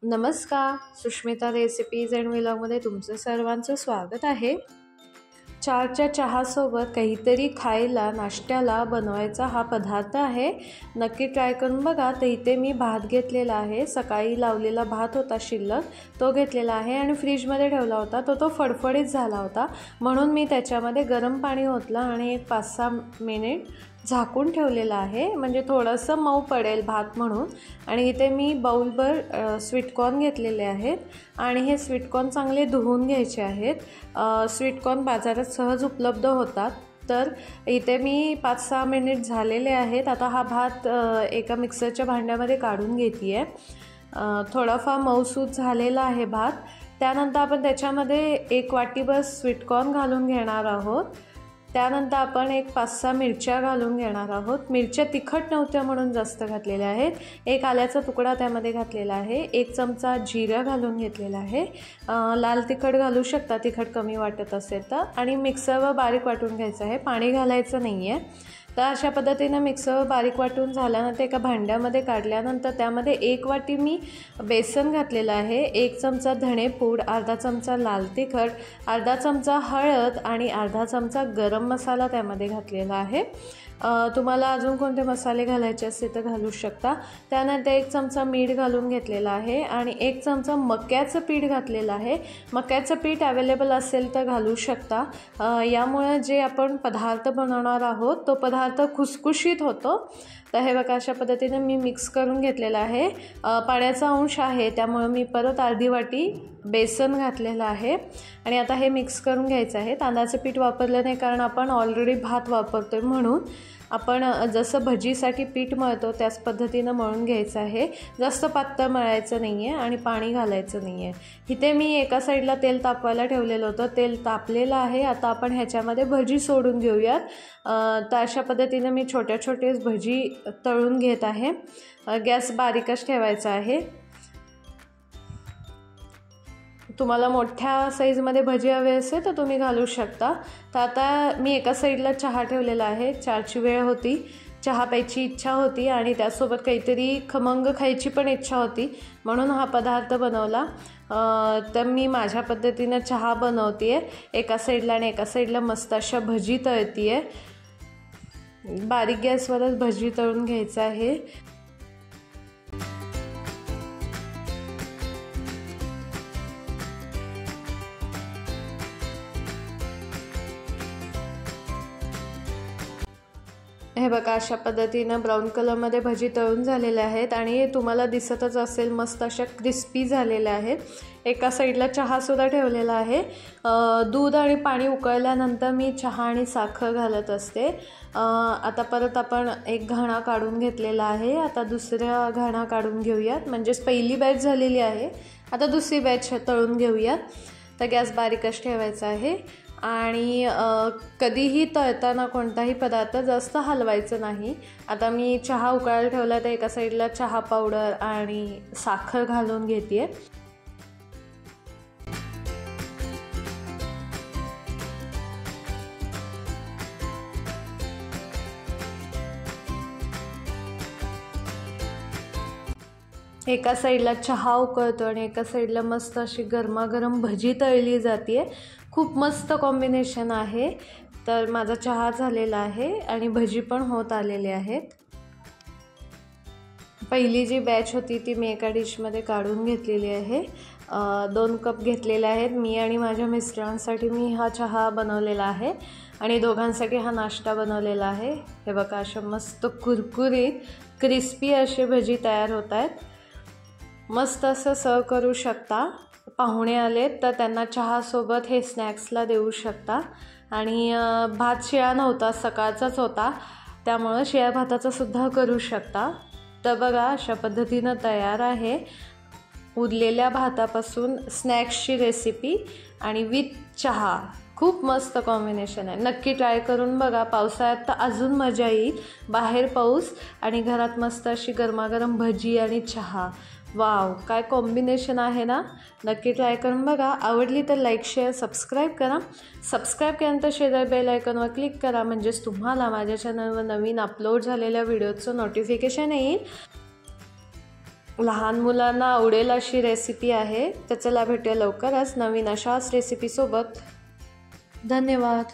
नमस्कार, Sushmita recipes and व्लॉगमध्ये तुमचं सर्वांचं स्वागत आहे। 4च्या चहासोबत काहीतरी खायला नाश्त्याला बनवायचा हा पदार्थ आहे। नक्की ट्राय करून बघा। तर इथे मी भात घेतलेला आहे, सकाळी लावलेला भात होता शिल्लक, तो घेतलेला आहे आणि फ्रीजमध्ये ठेवला होता। तो फडफडीत झाला होता, म्हणून मी त्याच्यामध्ये गरम पाणी ओतलं आणि एक 5-6 मिनिट झाकून ठेवलेला आहे, म्हणजे थोडंसं मऊ पडेल भात म्हणून। आणि इथे मी बाउलभर स्वीटकॉर्न घेतलेले आहेत आणि हे स्वीटकॉर्न चांगले धुवून घ्यायचे आहेत। स्वीटकॉर्न बाजारात सहज उपलब्ध होतात। तर इथे मी 5-6 मिनिट झालेले आहेत। आता हा भात एका मिक्सरच्या भांड्यामध्ये काढून घेते आहे। थोडाफार मऊसूत झालेला आहे भात। त्यानंतर आपण त्याच्यामध्ये 1 वाटीभर स्वीटकॉर्न घालून घेणार आहोत। त्यानंतर आपण एक 5-6 मिरच्या घालून घेणार आहोत। मिरच्या तिखट नव्हत्या म्हणून जास्त घातलेल्या आहेत। एक आल्याचा तुकडा त्यामध्ये घातलेला आहे। 1 चमचा जिरा घालून घेतलेला आहे। लाल तिखट घालू शकता तिखट कमी वाटत असेल तर। आणि मिक्सरवर बारीक वाटून घ्यायचं आहे, पाणी घालायचं नाही आहे। तर अशा पद्धतीने मिक्सरवर बारीक वाटून झाल्यानंतर एका भांड्यामध्ये काढल्यानंतर त्यामध्ये 1 वाटी मी बेसन घातलेलं आहे, 1 चमचा धणेपूड, अर्धा चमचा लाल तिखट, अर्धा चमचा हळद आणि अर्धा चमचा गरम मसाला त्यामध्ये घातलेला आहे। तुम्हाला अजून कोणते मसाले घालायचे असतील तर घालू शकता। त्यानंतर 1 चमचा मीठ घालून घेतलेला आहे आणि 1 चमचा मक्याचं पीठ घातलेलं आहे। मक्याचं पीठ अवेलेबल असेल तर घालू शकता। यामुळे जे आपण पदार्थ बनवणार आहोत तो पदार्थ खुसखुशीत होतो। तर हे बघा, अशा पद्धतीने मी मिक्स करून घेतलेलं आहे। पाण्याचा अंश आहे त्यामुळे मी परत अर्धी वाटी बेसन घातलेलं आहे आणि आता हे मिक्स करून घ्यायचं आहे। तांदळाचं पीठ वापरलं नाही, कारण आपण ऑलरेडी भात वापरतोय, म्हणून आपण जसं भजीसाठी पीठ मळतो त्याच पद्धतीनं मळून घ्यायचं आहे। जास्त पातळ मळायचं नाही आहे आणि पाणी घालायचं नाही आहे। इथे मी एका साईडला तेल तापवायला ठेवलेलं होतं, तेल तापलेलं आहे। आता आपण ह्याच्यामध्ये भजी सोडून घेऊयात। तर अशा पद्धतीनं मी छोट्या भजी तळून घेत आहे। गॅस बारीकच ठेवायचा आहे। तुम्हाला मोठ्या साईजमध्ये भजी हवे असेल तर तुम्ही घालू शकता। तर आता मी एका साईडला चहा ठेवलेला आहे। 4ची वेळ होती, चहा प्यायची इच्छा होती आणि त्यासोबत काहीतरी खमंग खायची पण इच्छा होती, म्हणून हा पदार्थ बनवला। तर मी माझ्या पद्धतीनं चहा बनवते आहे, एका साईडला आणि एका साईडला मस्त अशा भजी तळते आहे। बारीक गॅसवरच भजी तळून घ्यायचं आहे। हे बघा, अशा पद्धतीनं ब्राऊन कलरमध्ये भजी तळून झालेल्या आहेत आणि तुम्हाला दिसतच असेल मस्त अशा क्रिस्पी झालेल्या आहेत। एका साईडला चहासुद्धा ठेवलेला आहे। दूध आणि पाणी उकळल्यानंतर मी चहा आणि साखर घालत असते। आता परत आपण एक घाणा काढून घेतलेला आहे। आता दुसऱ्या घाणा काढून घेऊयात, म्हणजेच पहिली बॅच झालेली आहे, आता दुसरी बॅच तळून घेऊयात। तर गॅस बारीकच ठेवायचा आहे आणि कधीही तळताना कोणताही पदार्थ जास्त हलवायचं नाही। आता मी चहा उकळायला ठेवला, तर एका साईडला चहा पावडर आणि साखर घालून घेते आहे। एका साईडला चहा उकळतो आणि एका साईडला मस्त अशी गरमागरम भजी तळली जाते। खूप मस्त कॉम्बिनेशन आहे। तर माझा चहा झालेला आहे आणि भजी पण होत आलेले आहेत। पहिली जी बॅच होती ती मी एका डिशमध्ये काढून घेतलेली आहे। 2 कप घेतलेले आहेत। मी आणि माझ्या मिस्टरांसाठी मी हा चहा बनवलेला आहे आणि दोघांसाठी हा नाश्ता बनवलेला आहे। हे बघा, अशा मस्त कुरकुरीत क्रिस्पी असे भजी तयार होत आहेत। मस्त असं सर्व करू शकता। पाहुणे आलेत तर त्यांना चहासोबत हे स्नॅक्सला देऊ शकता। आणि भात शिळा नव्हता, सकाळचाच होता, त्यामुळं शिळ्या भाताचा सुद्धा करू शकता। तर बघा, अशा पद्धतीनं तयार आहे उरलेल्या भातापासून स्नॅक्सची रेसिपी आणि विथ चहा। खूप मस्त कॉम्बिनेशन आहे, नक्की ट्राय करून बघा। पावसाळ्यात तर अजून मजा येईल। बाहेर पाऊस आणि घरात मस्त अशी गरमागरम भजी आणि चहा। वाव, काय कॉम्बिनेशन आहे ना। नक्की ट्राय करून बघा। आवडली तर लाईक, शेअर, सबस्क्राईब करा। सबस्क्राईब केल्यानंतर शेजारी बेल आयकॉनवर क्लिक करा, म्हणजेच तुम्हाला माझ्या चॅनलवर नवीन अपलोड झालेल्या व्हिडिओचं नोटिफिकेशन येईल। लहान मुलांना आवडेल अशी रेसिपी आहे. तर चला भेटूया लवकरच नवीन अशाच रेसिपीसोबत. धन्यवाद.